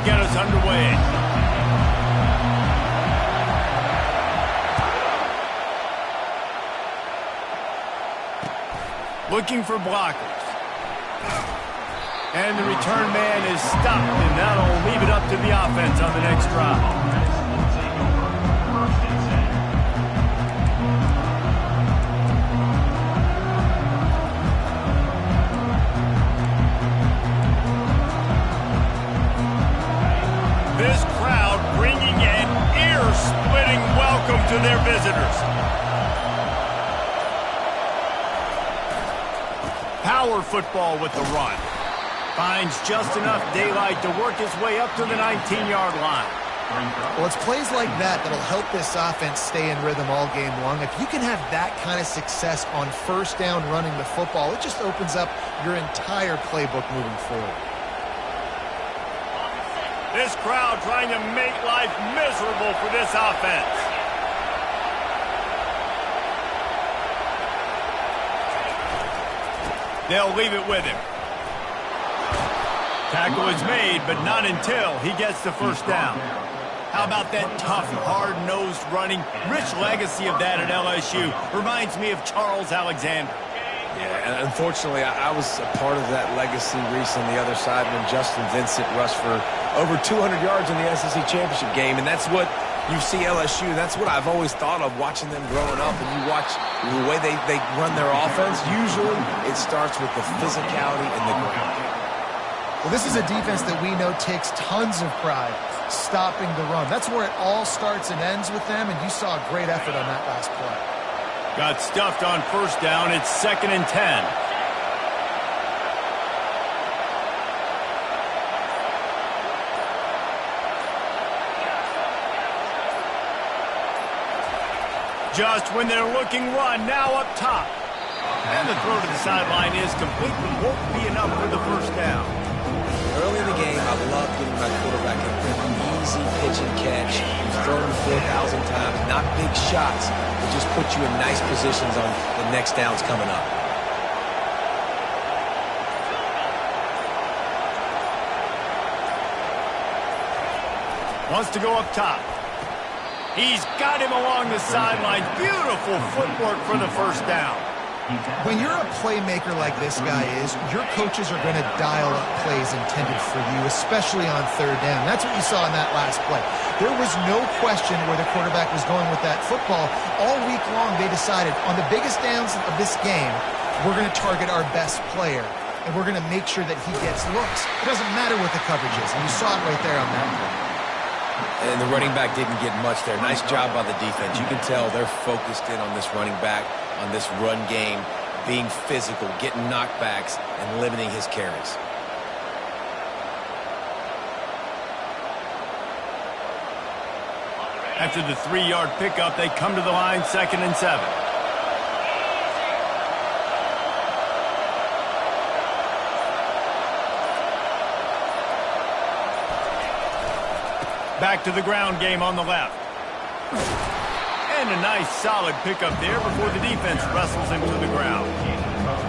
get us underway. Looking for blockers. And the return man is stopped, and that'll leave it up to the offense on the next drive. This crowd bringing an ear-splitting welcome to their visitors. Power football with the run. Finds just enough daylight to work his way up to the 19-yard line. Well, it's plays like that that'll help this offense stay in rhythm all game long. If you can have that kind of success on first down running the football, it just opens up your entire playbook moving forward. This crowd trying to make life miserable for this offense. They'll leave it with him. Tackle is made, but not until he gets the first down. How about that tough, hard-nosed running? Rich legacy of that at LSU. Reminds me of Charles Alexander. Yeah, and unfortunately, I was a part of that legacy, Reese, on the other side when Justin Vincent rushed for over 200 yards in the SEC Championship game, and that's what you see LSU. That's what I've always thought of watching them growing up, and you watch the way they run their offense. Usually, it starts with the physicality and the ground. Well, this is a defense that we know takes tons of pride stopping the run. That's where it all starts and ends with them, and you saw a great effort on that last play. Got stuffed on first down. It's 2nd and 10. Just when they're looking run, now up top. And the throw to the sideline is complete, but won't be enough for the first down. Early in the game, I love getting my quarterback in an easy pitch and catch. You've thrown 4,000 times, not big shots, but just put you in nice positions on the next downs coming up. Wants to go up top. He's got him along the sideline. Beautiful footwork for the first down. When you're a playmaker like this guy is, your coaches are going to dial up plays intended for you, especially on third down. That's what you saw in that last play. There was no question where the quarterback was going with that football. All week long, they decided on the biggest downs of this game, we're going to target our best player, and we're going to make sure that he gets looks. It doesn't matter what the coverage is, and you saw it right there on that play. And the running back didn't get much there. Nice job by the defense. You can tell they're focused in on this running back, on this run game, being physical, getting knockbacks, and limiting his carries. After the 3-yard pickup, they come to the line, 2nd and 7. Back to the ground game on the left. And a nice solid pickup there before the defense wrestles him to the ground.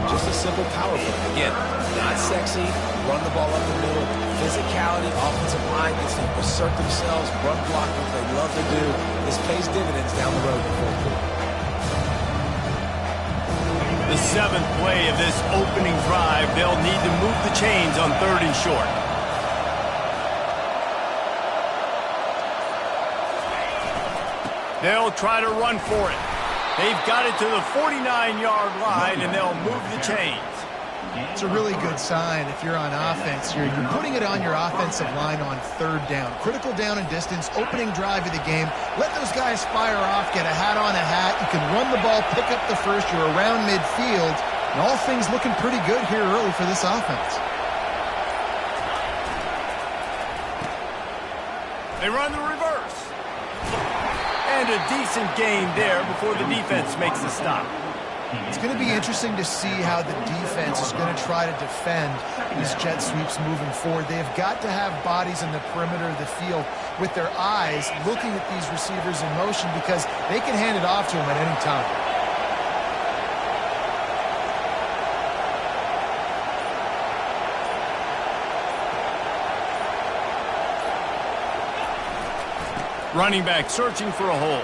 Just a simple power play. Again, not sexy, run the ball up the middle, physicality, offensive line gets to assert themselves, run block, which they love to do. This pays dividends down the road in the fourth quarter. The 7th play of this opening drive, they'll need to move the chains on 3rd and short. They'll try to run for it. They've got it to the 49-yard line, and they'll move the chains. It's a really good sign if you're on offense. You're putting it on your offensive line on 3rd down. Critical down and distance, opening drive of the game. Let those guys fire off, get a hat on a hat. You can run the ball, pick up the first. You're around midfield. And all things looking pretty good here early for this offense. They run the reverse. And a decent gain there before the defense makes the stop. It's going to be interesting to see how the defense is going to try to defend these jet sweeps moving forward. They've got to have bodies in the perimeter of the field with their eyes looking at these receivers in motion because they can hand it off to them at any time. Running back searching for a hole.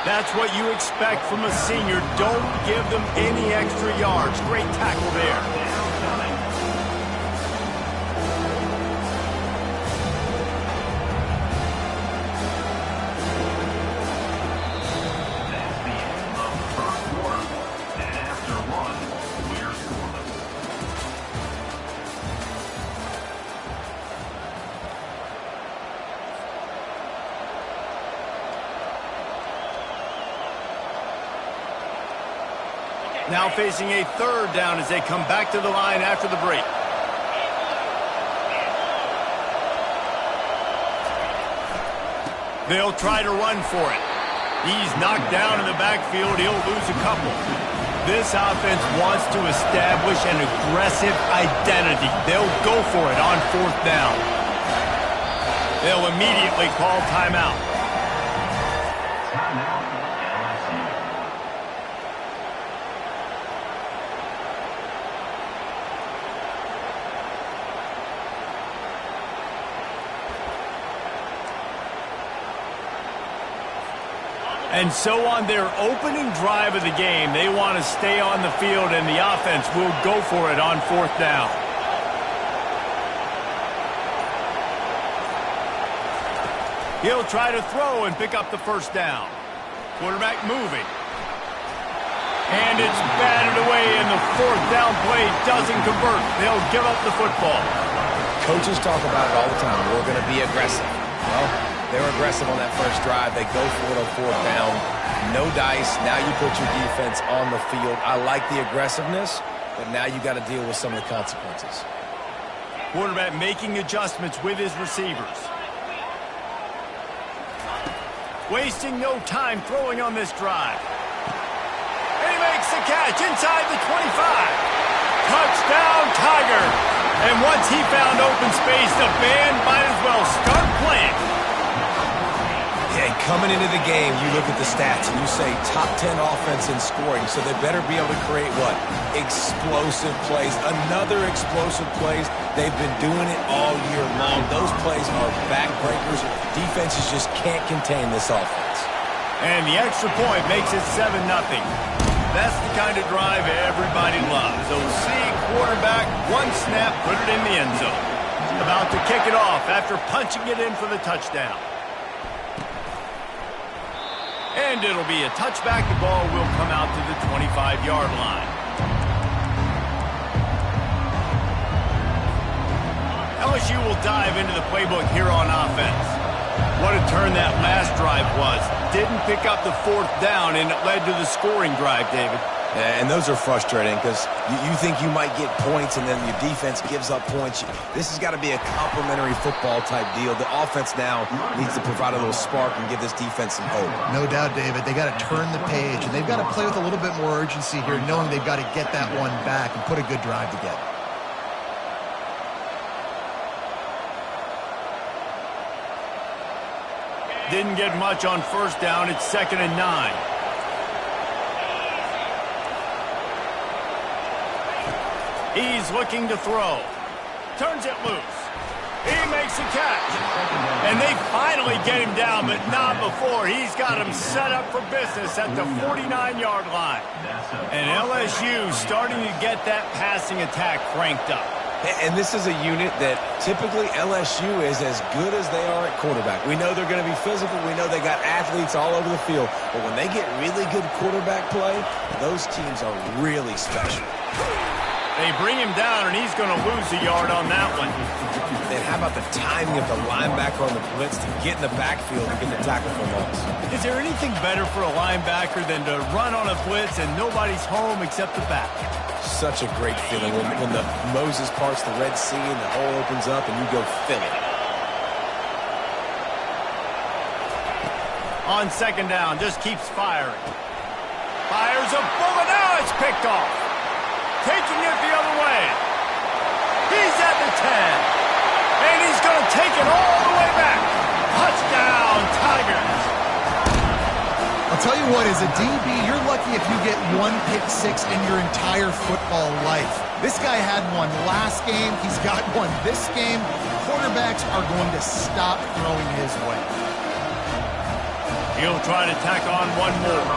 That's what you expect from a senior. Don't give them any extra yards. Great tackle there. Now facing a third down as they come back to the line after the break. They'll try to run for it. He's knocked down in the backfield. He'll lose a couple. This offense wants to establish an aggressive identity. They'll go for it on fourth down. They'll immediately call timeout. And so on their opening drive of the game, they want to stay on the field, and the offense will go for it on fourth down. He'll try to throw and pick up the first down. Quarterback moving. And it's batted away, and the fourth down play doesn't convert. They'll give up the football. Coaches talk about it all the time. We're going to be aggressive. Well, they were aggressive on that first drive. They go for it on fourth down. No dice. Now you put your defense on the field. I like the aggressiveness, but now you got to deal with some of the consequences. Quarterback making adjustments with his receivers. Wasting no time throwing on this drive. And he makes the catch inside the 25. Touchdown, Tiger. And once he found open space, the band might as well start playing. Yeah, coming into the game, you look at the stats and you say top 10 offense in scoring, so they better be able to create what? Explosive plays. Another explosive plays. They've been doing it all year long. Those plays are backbreakers. Defenses just can't contain this offense. And the extra point makes it 7-0. That's the kind of drive everybody loves. So see quarterback, one snap, put it in the end zone. About to kick it off after punching it in for the touchdown. And it'll be a touchback. The ball will come out to the 25-yard line. LSU will dive into the playbook here on offense. What a turn that last drive was. Didn't pick up the fourth down, and it led to the scoring drive, David. Yeah, and those are frustrating because you think you might get points and then your defense gives up points. This has got to be a complementary football type deal. The offense now needs to provide a little spark and give this defense some hope. No doubt, David. They got to turn the page, and they've got to play with a little bit more urgency here, knowing they've got to get that one back and put a good drive together. Didn't get much on first down. It's 2nd and 9. He's looking to throw. Turns it loose. He makes a catch. And they finally get him down, but not before. He's got him set up for business at the 49-yard line. And LSU starting to get that passing attack cranked up. And this is a unit that typically LSU is as good as they are at quarterback. We know they're going to be physical. We know they got athletes all over the field. But when they get really good quarterback play, those teams are really special. They bring him down, and he's going to lose a yard on that one. Then how about the timing of the linebacker on the blitz to get in the backfield and get the tackle for loss? Is there anything better for a linebacker than to run on a blitz and nobody's home except the back? Such a great feeling when the Moses parts the Red Sea and the hole opens up and you go fill it. On 2nd down, just keeps firing. Fires a bullet. Now it's picked off. Taking it the other way. He's at the 10. And he's going to take it all the way back. Touchdown, Tigers. I'll tell you what, as a DB, you're lucky if you get one pick six in your entire football life. This guy had one last game. He's got one this game. Quarterbacks are going to stop throwing his way. He'll try to tack on one more.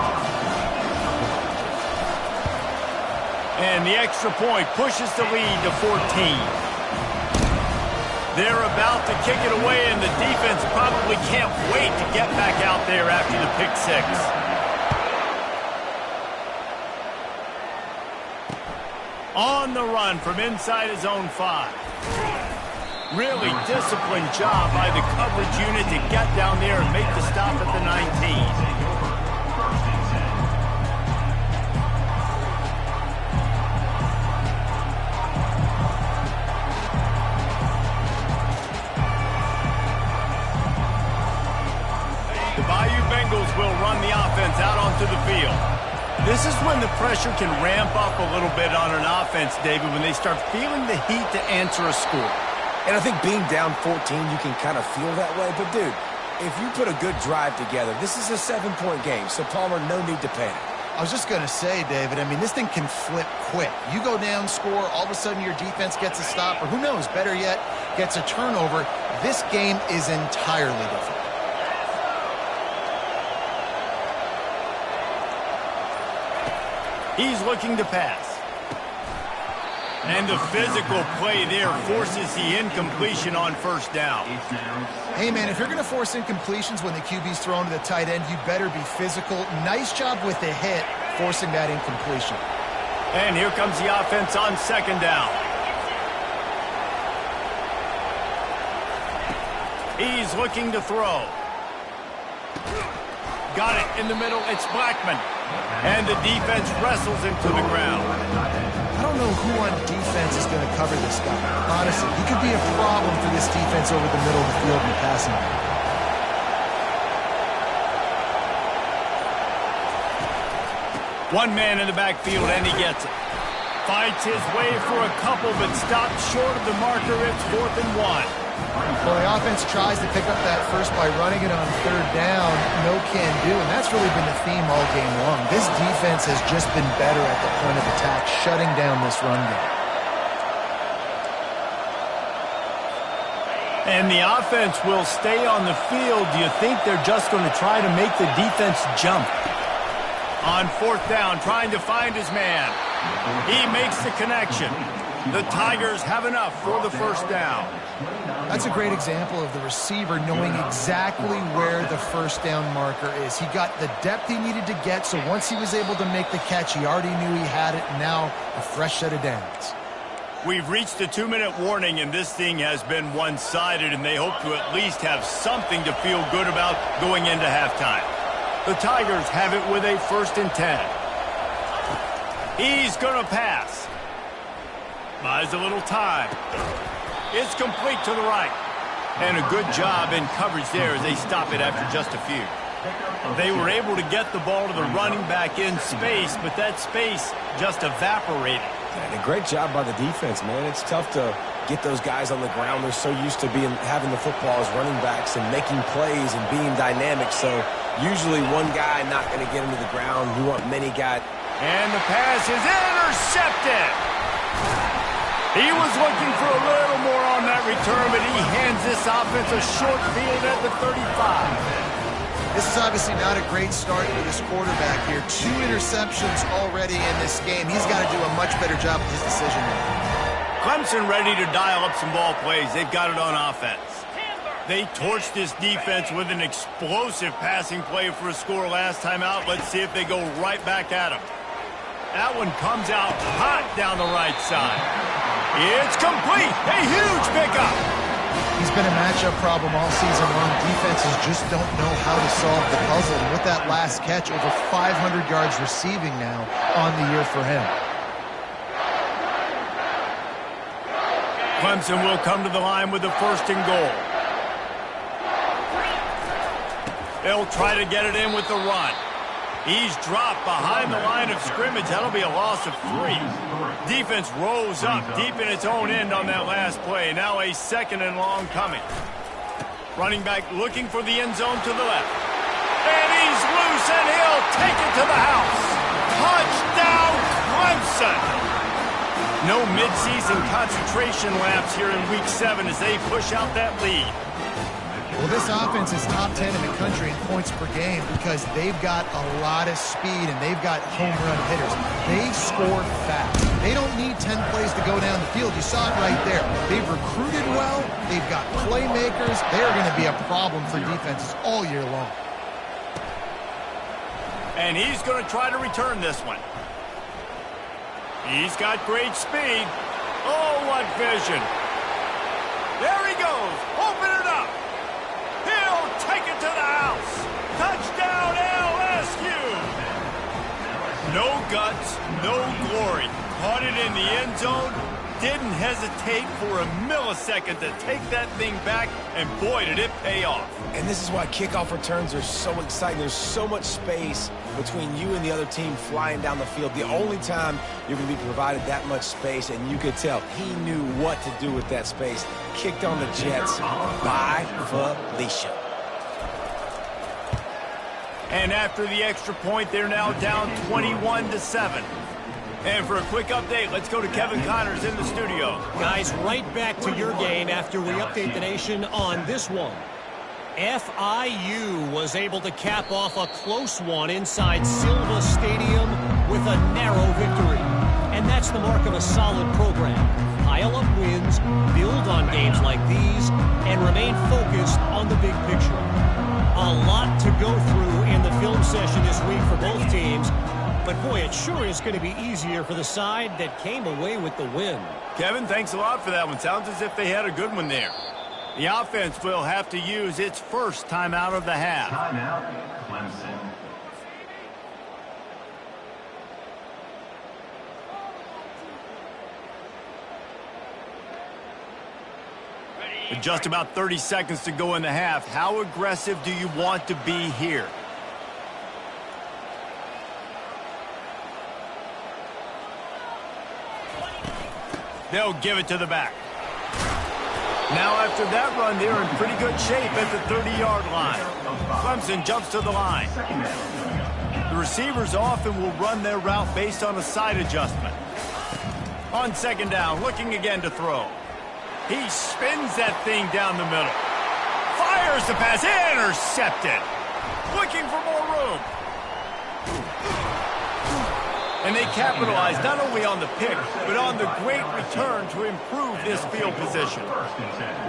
And the extra point pushes the lead to 14. They're about to kick it away, and the defense probably can't wait to get back out there after the pick six. On the run from inside his own 5. Really disciplined job by the coverage unit to get down there and make the stop at the 19. Will run the offense out onto the field. This is when the pressure can ramp up a little bit on an offense, David, when they start feeling the heat to answer a score. And I think being down 14, you can kind of feel that way. But, dude, if you put a good drive together, this is a 7-point game, so Palmer, no need to panic. I was just going to say, David, I mean, this thing can flip quick. You go down, score, all of a sudden your defense gets a stop, or who knows, better yet, gets a turnover. This game is entirely different. He's looking to pass. And the physical play there forces the incompletion on first down. Hey, man, if you're going to force incompletions when the QB's thrown to the tight end, you better be physical. Nice job with the hit, forcing that incompletion. And here comes the offense on second down. He's looking to throw. Got it in the middle. It's Blackman. And the defense wrestles him to the ground. I don't know who on defense is going to cover this guy. Honestly, he could be a problem for this defense over the middle of the field in the passing game. One man in the backfield, and he gets it. Fights his way for a couple, but stops short of the marker. It's 4th and 1. Well, the offense tries to pick up that first by running it on third down. No can do, and that's really been the theme all game long. This defense has just been better at the point of attack, shutting down this run game. And the offense will stay on the field. Do you think they're just going to try to make the defense jump? On 4th down, trying to find his man. He makes the connection. The Tigers have enough for the first down. That's a great example of the receiver knowing exactly where the first down marker is. He got the depth he needed to get, so once he was able to make the catch, he already knew he had it, and now a fresh set of downs. We've reached the 2-minute warning, and this thing has been one-sided, and they hope to at least have something to feel good about going into halftime. The Tigers have it with a 1st and 10. He's going to pass. Buys a little time. It's complete to the right. And a good job in coverage there as they stop it after just a few. They were able to get the ball to the running back in space, but that space just evaporated. And a great job by the defense, man. It's tough to get those guys on the ground. They're so used to having the football as running backs and making plays and being dynamic. So usually one guy not going to get into the ground. You want many guys. And the pass is intercepted. He was looking for a little more on that return, but he hands this offense a short field at the 35. This is obviously not a great start for this quarterback here. 2 interceptions already in this game. He's got to do a much better job with his decision-making. Clemson ready to dial up some ball plays. They've got it on offense. They torched this defense with an explosive passing play for a score last time out. Let's see if they go right back at him. That one comes out hot down the right side. It's complete. A huge pickup. He's been a matchup problem all season long. Defenses just don't know how to solve the puzzle. And with that last catch, over 500 yards receiving now on the year for him. Clemson will come to the line with the 1st and goal. They'll try to get it in with the run. He's dropped behind the line of scrimmage. That'll be a loss of 3. Defense rose up deep in its own end on that last play. Now a 2nd and long coming. Running back looking for the end zone to the left. And he's loose, and he'll take it to the house. Touchdown, Clemson! No midseason concentration laps here in Week 7 as they push out that lead. Well, this offense is top 10 in the country in points per game because they've got a lot of speed and they've got home run hitters. They score fast. They don't need 10 plays to go down the field. You saw it right there. They've recruited well. They've got playmakers. They're going to be a problem for defenses all year long. And he's going to try to return this one. He's got great speed. Oh, what vision. There he goes. Open it up. He'll take it to the house. Touchdown, LSU. No guts, no glory. Caught it in the end zone. Didn't hesitate for a millisecond to take that thing back, and boy, did it pay off. And this is why kickoff returns are so exciting. There's so much space between you and the other team flying down the field. The only time you're going to be provided that much space, and you could tell he knew what to do with that space. Kicked on the Jets by Felicia. And after the extra point, they're now down 21-7. And for a quick update, let's go to Kevin Connors in the studio. Guys, right back to your game after we update the nation on this one. FIU was able to cap off a close one inside Silva Stadium with a narrow victory. And that's the mark of a solid program. Pile up wins, build on games like these, and remain focused on the big picture. A lot to go through in the film session this week for both teams. But, boy, it sure is going to be easier for the side that came away with the win. Kevin, thanks a lot for that one. Sounds as if they had a good one there. The offense will have to use its first timeout of the half. Timeout, Clemson. With just about 30 seconds to go in the half, how aggressive do you want to be here? They'll give it to the back. Now after that run, they're in pretty good shape at the 30-yard line. Clemson jumps to the line. The receivers often will run their route based on a side adjustment. On second down, looking again to throw. He spins that thing down the middle. Fires the pass, intercepted. Looking for more room. And they capitalize not only on the pick, but on the great return to improve this field position.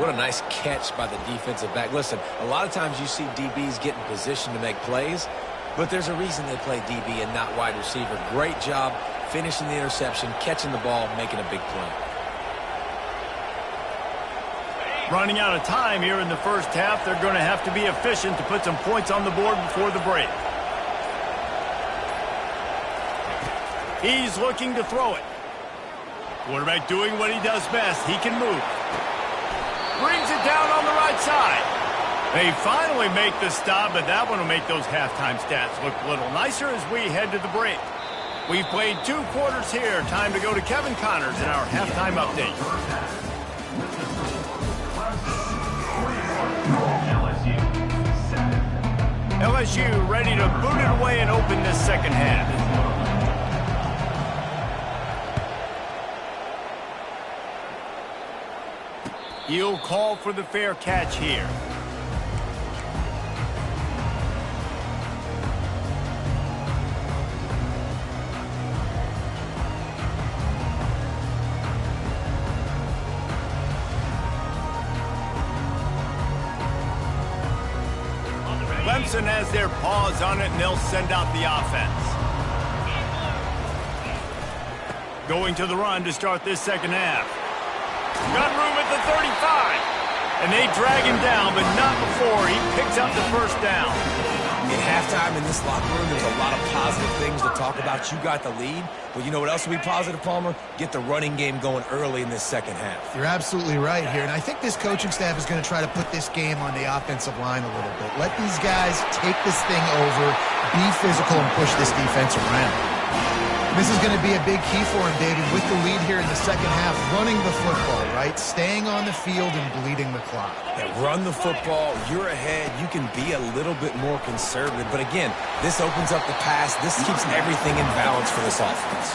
What a nice catch by the defensive back. Listen, a lot of times you see DBs get in position to make plays, but there's a reason they play DB and not wide receiver. Great job finishing the interception, catching the ball, making a big play. Running out of time here in the first half, they're going to have to be efficient to put some points on the board before the break. He's looking to throw it. Quarterback doing what he does best. He can move. Brings it down on the right side. They finally make the stop, but that one will make those halftime stats look a little nicer as we head to the break. We've played 2 quarters here. Time to go to Kevin Connors in our halftime update. LSU ready to boot it away and open this second half. He'll call for the fair catch here. Clemson has their paws on it, and they'll send out the offense. Going to the run to start this second half. Got room at the 35. And they drag him down, but not before he picks up the first down. At halftime in this locker room, there's a lot of positive things to talk about. You got the lead, but you know what else will be positive, Palmer? Get the running game going early in this second half. You're absolutely right here, and I think this coaching staff is going to try to put this game on the offensive line a little bit. Let these guys take this thing over, be physical, and push this defense around. This is going to be a big key for him, David, with the lead here in the second half, running the football, right? Staying on the field and bleeding the clock. Yeah, run the football. You're ahead. You can be a little bit more conservative. But again, this opens up the pass. This keeps everything in balance for this offense.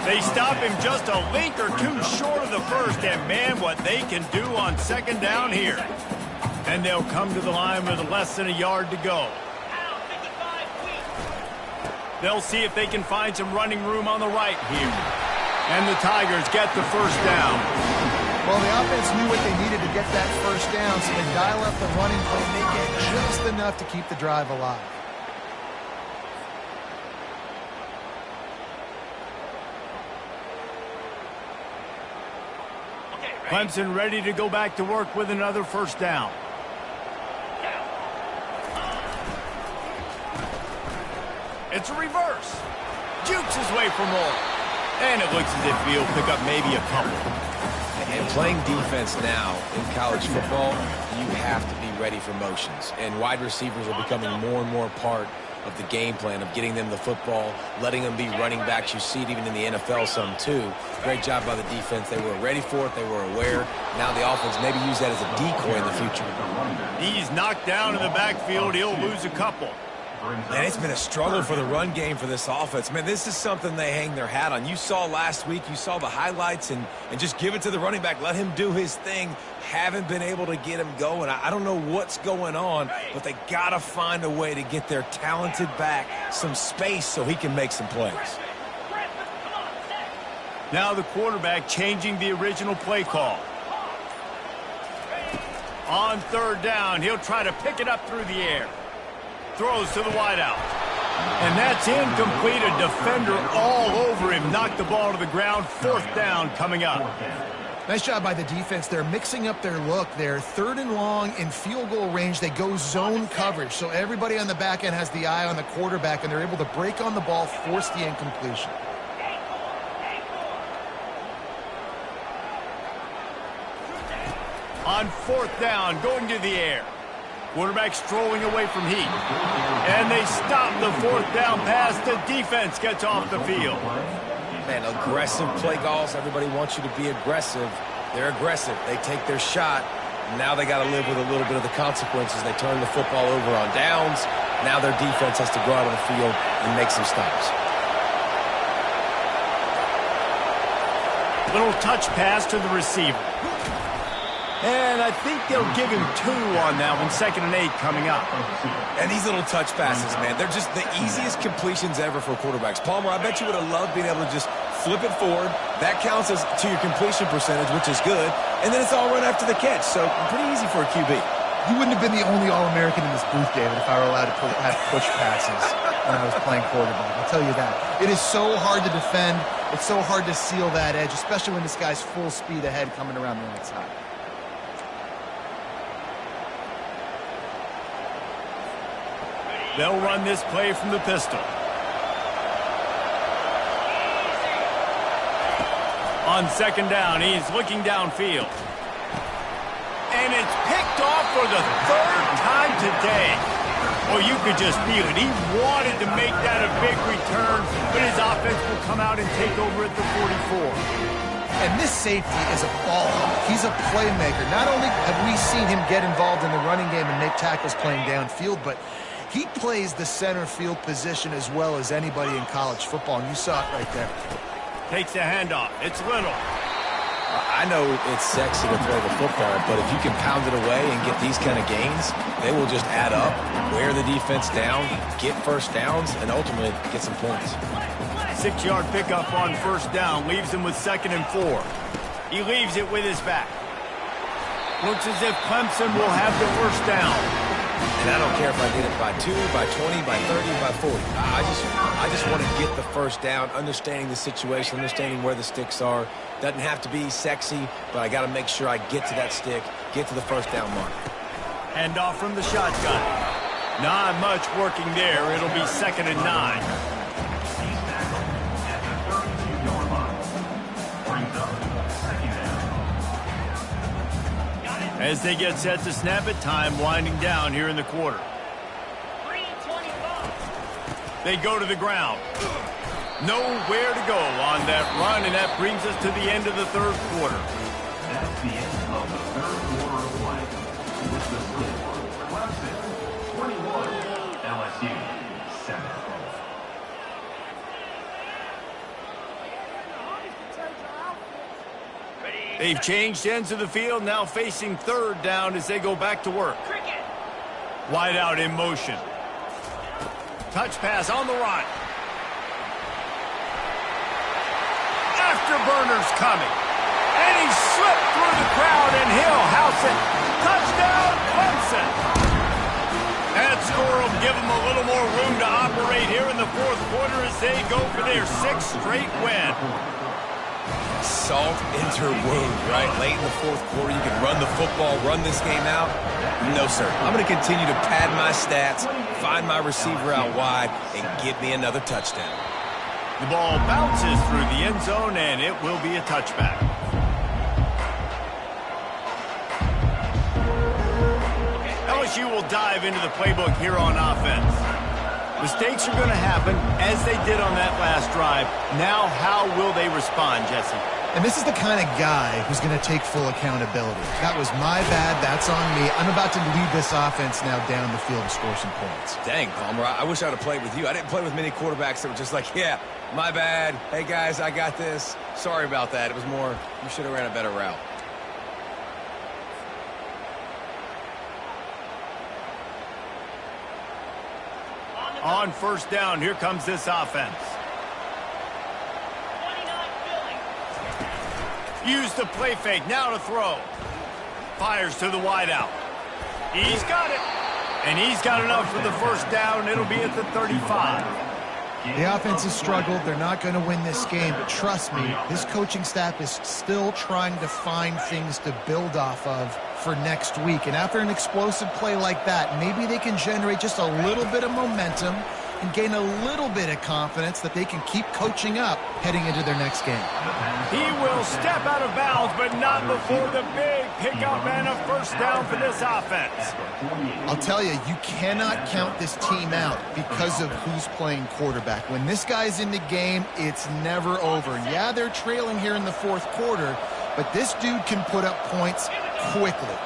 They stop him just a link or two short of the first, and man, what they can do on second down here. And they'll come to the line with less than a yard to go. They'll see if they can find some running room on the right here. And the Tigers get the first down. Well, the offense knew what they needed to get that first down, so they dial up the running play and they get just enough to keep the drive alive. Clemson ready to go back to work with another first down. It's a reverse. Jukes his way for more. And it looks as if he'll pick up maybe a couple. And playing defense now in college football, you have to be ready for motions. And wide receivers are becoming more and more part of the game plan of getting them the football, letting them be running backs. You see it even in the NFL some too. Great job by the defense. They were ready for it. They were aware. Now the offense maybe use that as a decoy in the future. He's knocked down in the backfield. He'll lose a couple. And it's been a struggle for the run game for this offense. Man, this is something they hang their hat on. You saw last week, you saw the highlights, and just give it to the running back. Let him do his thing. Haven't been able to get him going. I don't know what's going on, but they got to find a way to get their talented back some space so he can make some plays. Now the quarterback changing the original play call. On third down, he'll try to pick it up through the air. Throws to the wideout. And that's incomplete. A defender all over him. Knocked the ball to the ground. Fourth down coming up. Nice job by the defense. They're mixing up their look. They're third and long in field goal range. They go zone coverage. So everybody on the back end has the eye on the quarterback, and they're able to break on the ball, force the incompletion. On fourth down, going to the air. Quarterback strolling away from heat. And they stop the fourth down pass. The defense gets off the field. Man, aggressive play calls. Everybody wants you to be aggressive. They're aggressive. They take their shot. Now they got to live with a little bit of the consequences. They turn the football over on downs. Now their defense has to go out on the field and make some stops. Little touch pass to the receiver. And I think they'll give him 2 on that one. 2nd and 8 coming up. And these little touch passes, man, they're just the easiest completions ever for quarterbacks. Palmer, I bet you would have loved being able to just flip it forward. That counts as to your completion percentage, which is good. And then it's all run after the catch. So pretty easy for a QB. You wouldn't have been the only All-American in this booth, David, if I were allowed to have push passes when I was playing quarterback. I'll tell you that. It is so hard to defend. It's so hard to seal that edge, especially when this guy's full speed ahead coming around the outside. They'll run this play from the pistol. On second down, he's looking downfield. And it's picked off for the 3rd time today. Well, you could just feel it. He wanted to make that a big return, but his offense will come out and take over at the 44. And this safety is a ball hawk. He's a playmaker. Not only have we seen him get involved in the running game and make tackles playing downfield, but he plays the center field position as well as anybody in college football, and you saw it right there. Takes the handoff. It's Little. I know it's sexy to throw the football, but if you can pound it away and get these kind of gains, they will just add up, wear the defense down, get first downs, and ultimately get some points. 6-yard pickup on first down leaves him with 2nd and 4. He leaves it with his back. Looks as if Clemson will have the first down. And I don't care if I get it by 2, by 20, by 30, by 40. I just want to get the first down, understanding the situation, understanding where the sticks are. Doesn't have to be sexy, but I got to make sure I get to that stick, get to the first down mark. Hand off from the shotgun. Not much working there. It'll be 2nd and 9. As they get set to snap it, time winding down here in the quarter. They go to the ground. Nowhere to go on that run, and that brings us to the end of the third quarter. That's the end of the third quarter of play. With the score, Clemson 21, LSU 7. They've changed ends of the field, now facing third down as they go back to work. Wide out in motion. Touch pass on the run. Afterburners coming. And he slipped through the crowd, and he'll house it. Touchdown, Clemson. That score will give them a little more room to operate here in the fourth quarter as they go for their 6th straight win. Salt into wound, right? Late in the fourth quarter, you can run the football, run this game out. No, sir. I'm going to continue to pad my stats, find my receiver out wide, and give me another touchdown. The ball bounces through the end zone, and it will be a touchback. LSU will dive into the playbook here on offense. Mistakes are going to happen, as they did on that last drive. Now, how will they respond, Jesse? And this is the kind of guy who's going to take full accountability. That was my bad. That's on me. I'm about to lead this offense now down the field to score some points. Dang, Palmer, I wish I would have played with you. I didn't play with many quarterbacks that were just like, yeah, my bad. Hey, guys, I got this. Sorry about that. It was more, you should have ran a better route. On first down, here comes this offense. Use the play fake, now to throw. Fires to the wideout. He's got it. And he's got enough for the first down. It'll be at the 35. The offense has struggled. They're not going to win this game, but trust me, this coaching staff is still trying to find things to build off of for next week. And after an explosive play like that, maybe they can generate just a little bit of momentum and gain a little bit of confidence that they can keep coaching up heading into their next game. He will step out of bounds, but not before the big pickup and a first down for this offense. I'll tell you, you cannot count this team out because of who's playing quarterback. When this guy's in the game, it's never over. Yeah, they're trailing here in the fourth quarter, but this dude can put up points quickly.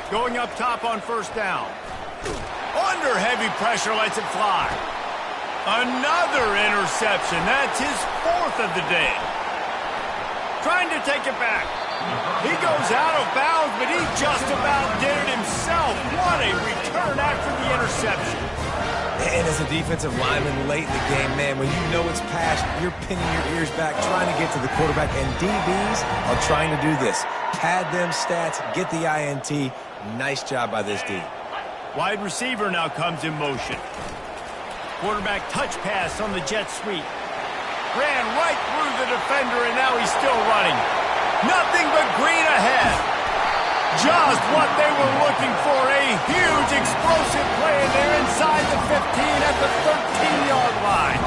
Going up top on first down. Under heavy pressure, lets it fly. Another interception. That's his 4th of the day. Trying to take it back. He goes out of bounds, but he just about did it himself. What a return after the interception. And as a defensive lineman late in the game, man, when you know it's past, you're pinning your ears back, trying to get to the quarterback, and DBs are trying to do this. Pad them stats, get the INT. Nice job by this D. Wide receiver now comes in motion. Quarterback touch pass on the jet sweep. Ran right through the defender, and now he's still running. Nothing but green ahead. Just what they were looking for, a huge explosive play, and they're inside the 15 at the 13-yard line.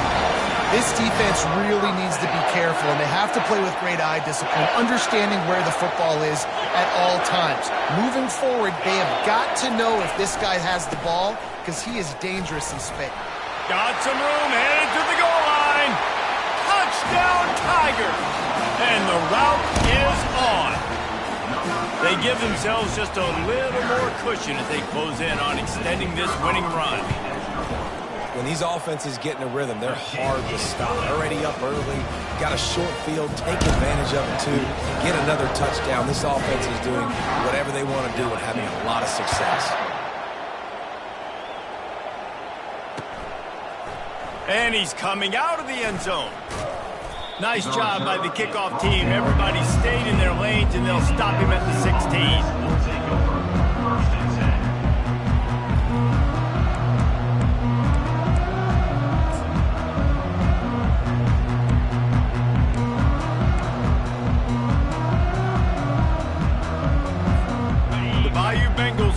This defense really needs to be careful, and they have to play with great eye discipline, understanding where the football is at all times. Moving forward, they have got to know if this guy has the ball, because he is dangerous in space. Got some room, headed to the goal line. Touchdown, Tigers. And the route is on. They give themselves just a little more cushion as they close in on extending this winning run. When these offenses get in a rhythm, they're hard to stop. Already up early, got a short field, take advantage of it too, get another touchdown. This offense is doing whatever they want to do and having a lot of success. And he's coming out of the end zone. Nice job by the kickoff team. Everybody stayed in their lanes, and they'll stop him at the 16.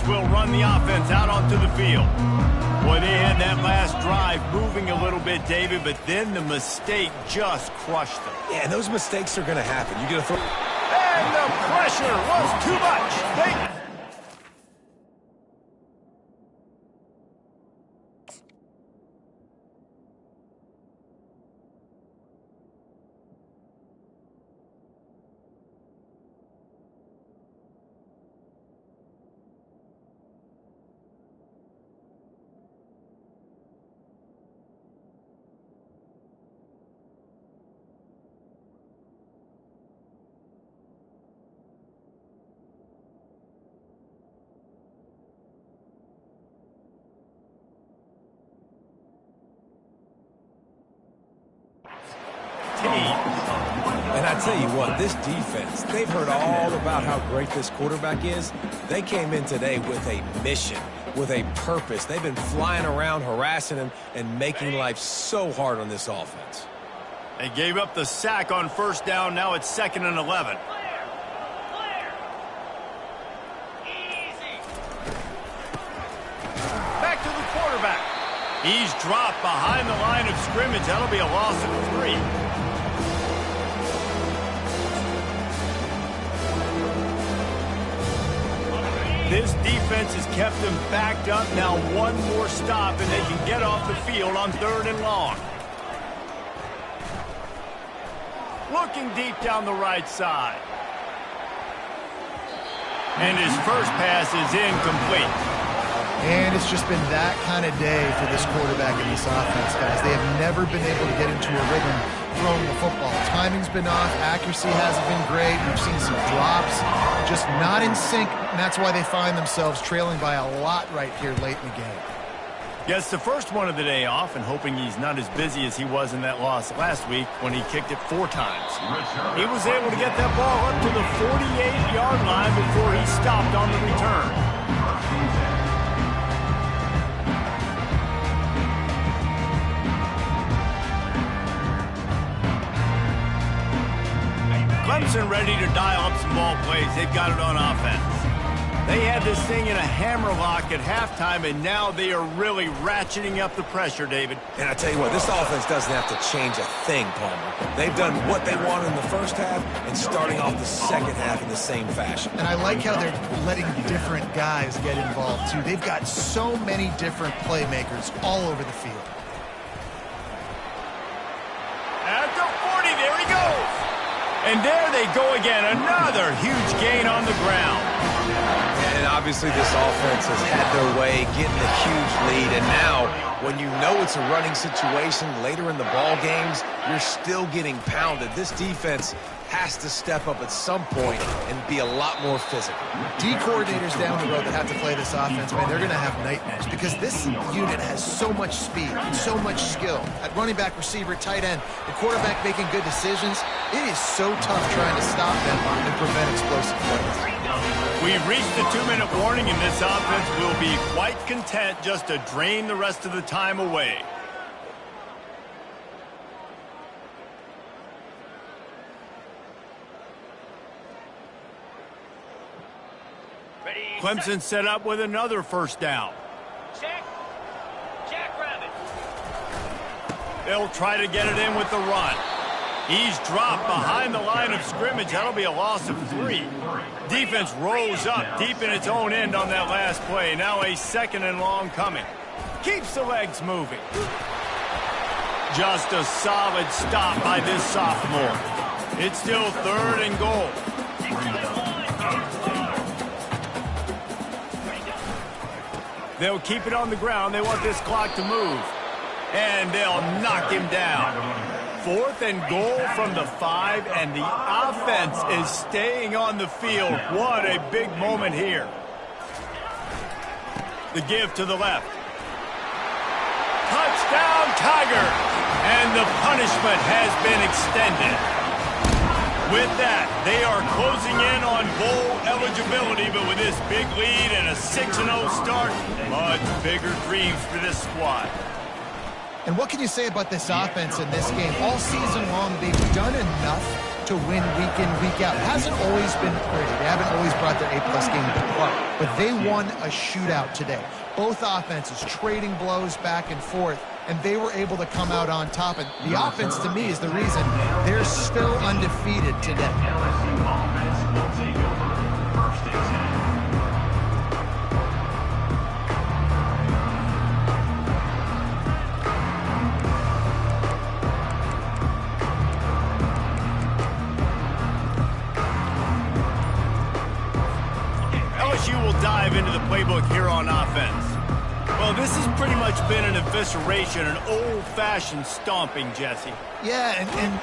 Will run the offense out onto the field. Boy, they had that last drive moving a little bit, David, but then the mistake just crushed them. Yeah, and those mistakes are going to happen. You get to throw. And the pressure was too much. And I tell you what, this defense, they've heard all about how great this quarterback is. They came in today with a mission, with a purpose. They've been flying around, harassing him, and making life so hard on this offense. They gave up the sack on first down. Now it's 2nd and 11. Back to the quarterback. He's dropped behind the line of scrimmage. That'll be a loss of 3. This defense has kept them backed up. Now one more stop, and they can get off the field on 3rd and long. Looking deep down the right side. And his first pass is incomplete. And it's just been that kind of day for this quarterback and this offense, guys. They have never been able to get into a rhythm throwing the football. Timing's been off. Accuracy hasn't been great. We've seen some drops. Just not in sync, and that's why they find themselves trailing by a lot right here late in the game. Gets the first one of the day off and hoping he's not as busy as he was in that loss last week when he kicked it 4 times. He was able to get that ball up to the 48-yard line before he stopped on the return. Clemson ready to dial up some ball plays. They've got it on offense. They had this thing in a hammerlock at halftime, and now they are really ratcheting up the pressure, David. And I tell you what, this offense doesn't have to change a thing, Palmer. They've done what they wanted in the first half and starting off the second half in the same fashion. And I like how they're letting different guys get involved, too. They've got so many different playmakers all over the field. At the 40, there he goes. And there they go again, another huge gain on the ground. And obviously this offense has had their way, getting a huge lead. And now, when you know it's a running situation later in the ball games, you're still getting pounded. This defense has to step up at some point and be a lot more physical. D coordinators down the road that have to play this offense, man, they're going to have nightmares because this unit has so much speed and so much skill. At running back, receiver, tight end, the quarterback making good decisions, it is so tough trying to stop them and prevent explosive plays. We've reached the 2-minute warning, and this offense will be quite content just to drain the rest of the time away. Clemson set up with another first down. Jackrabbit. They'll try to get it in with the run. He's dropped behind the line of scrimmage. That'll be a loss of 3. Defense rolls up deep in its own end on that last play. Now a 2nd and long coming. Keeps the legs moving. Just a solid stop by this sophomore. It's still 3rd and goal. They'll keep it on the ground. They want this clock to move. And they'll knock him down. 4th and goal from the 5, and the offense is staying on the field. What a big moment here. The give to the left. Touchdown, Tiger! And the punishment has been extended. With that, they are closing in on bowl eligibility, but with this big lead and a 6-0 start, much bigger dreams for this squad. And what can you say about this offense in this game? All season long, they've done enough to win week in, week out. It hasn't always been pretty. They haven't always brought their A-plus game to play. But they won a shootout today. Both offenses trading blows back and forth, and they were able to come out on top. And the offense, to me, is the reason they're still undefeated today. LSU offense will take over 1st and 10. LSU will dive into the playbook here on offense. Well, this has pretty much been an evisceration, an old-fashioned stomping, Jesse. Yeah, And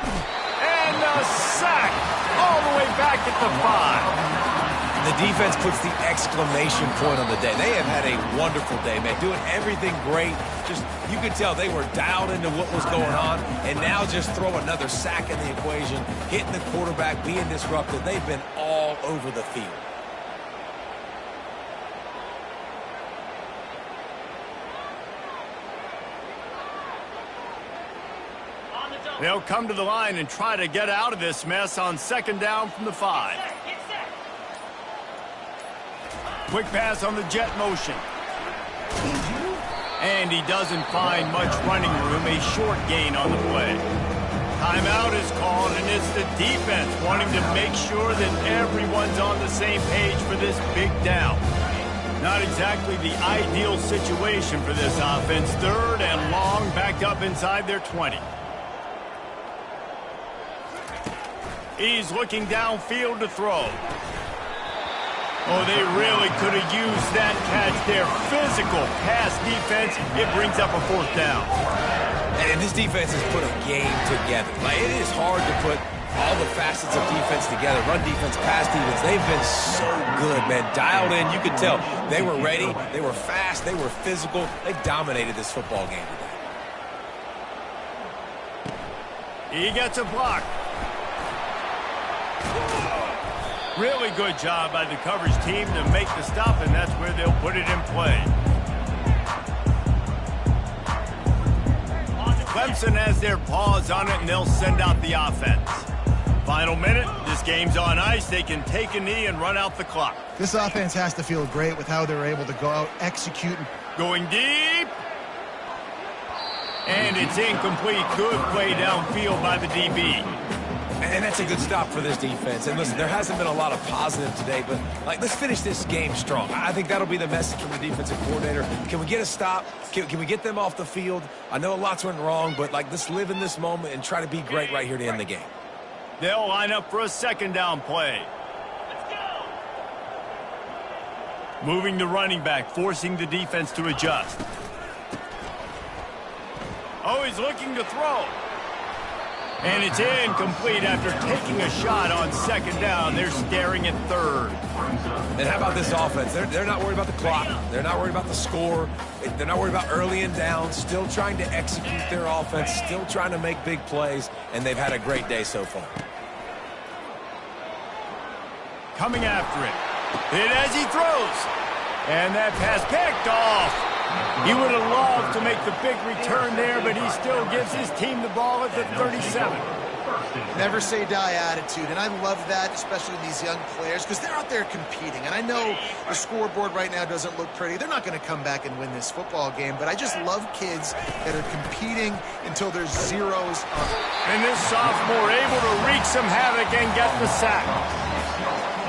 a sack all the way back at the 5. The defense puts the exclamation point on the day. They have had a wonderful day, man, doing everything great. Just, you could tell they were dialed into what was going on, and now just throw another sack in the equation, hitting the quarterback, being disruptive. They've been all over the field. They'll come to the line and try to get out of this mess on 2nd down from the 5. Quick pass on the jet motion. And he doesn't find much running room, a short gain on the play. Timeout is called, and it's the defense wanting to make sure that everyone's on the same page for this big down. Not exactly the ideal situation for this offense. 3rd and long, backed up inside their 20. He's looking downfield to throw. Oh, they really could have used that catch there. Physical pass defense. It brings up a 4th down. And this defense has put a game together. Like, it is hard to put all the facets of defense together. Run defense, pass defense. They've been so good, man. Dialed in. You could tell they were ready. They were fast. They were physical. They dominated this football game today. He gets a block. Really good job by the coverage team to make the stop, and that's where they'll put it in play. Clemson has their paws on it, and they'll send out the offense. Final minute, this game's on ice. They can take a knee and run out the clock. This offense has to feel great with how they're able to go out, execute. Going deep. And it's incomplete. Good play downfield by the DB. And that's a good stop for this defense. And listen, there hasn't been a lot of positive today, but let's finish this game strong. I think that'll be the message from the defensive coordinator. Can we get a stop? Can we get them off the field? I know lots went wrong, but let's live in this moment and try to be great right here to end the game. They'll line up for a 2nd down play. Let's go. Moving the running back, forcing the defense to adjust. Oh, he's looking to throw. And it's incomplete after taking a shot on 2nd down. They're staring at 3rd. And how about this offense? They're not worried about the clock. They're not worried about the score. They're not worried about early and down. Still trying to execute their offense. Still trying to make big plays. And they've had a great day so far. Coming after it. Hit as he throws. And that pass picked off. He would have loved to make the big return there, but he still gives his team the ball at the 37. Never say die attitude, and I love that, especially in these young players, because they're out there competing. And I know the scoreboard right now doesn't look pretty. They're not going to come back and win this football game, but I just love kids that are competing until there's zeros up. And this sophomore able to wreak some havoc and get the sack.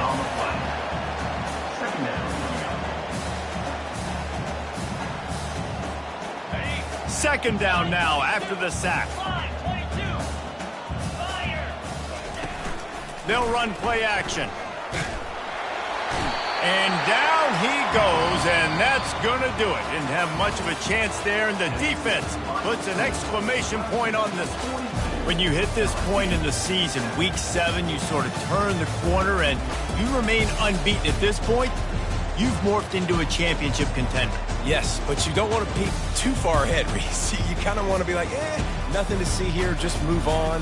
On the play. 2nd down. 2nd down now after the sack. They'll run play action. And down he goes, and that's going to do it. Didn't have much of a chance there, and the defense puts an exclamation point on this one. When you hit this point in the season, week 7, you sort of turn the corner, and you remain unbeaten at this point. You've morphed into a championship contender. Yes, but you don't want to peek too far ahead, Reese. You kind of want to be like, nothing to see here, just move on.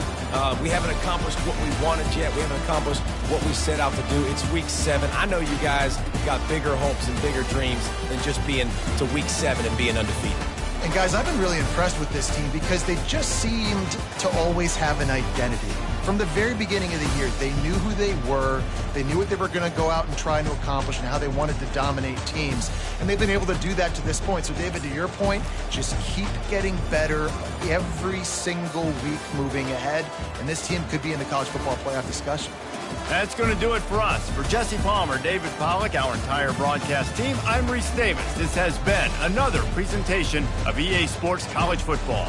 We haven't accomplished what we wanted yet. We haven't accomplished what we set out to do. It's week 7. I know you guys got bigger hopes and bigger dreams than just being to week 7 and being undefeated. And guys, I've been really impressed with this team because they just seemed to always have an identity. From the very beginning of the year, they knew who they were, they knew what they were going to go out and try to accomplish and how they wanted to dominate teams. And they've been able to do that to this point. So, David, to your point, just keep getting better every single week moving ahead. And this team could be in the college football playoff discussion. That's going to do it for us. For Jesse Palmer, David Pollack, our entire broadcast team, I'm Reese Davis. This has been another presentation of EA Sports College Football.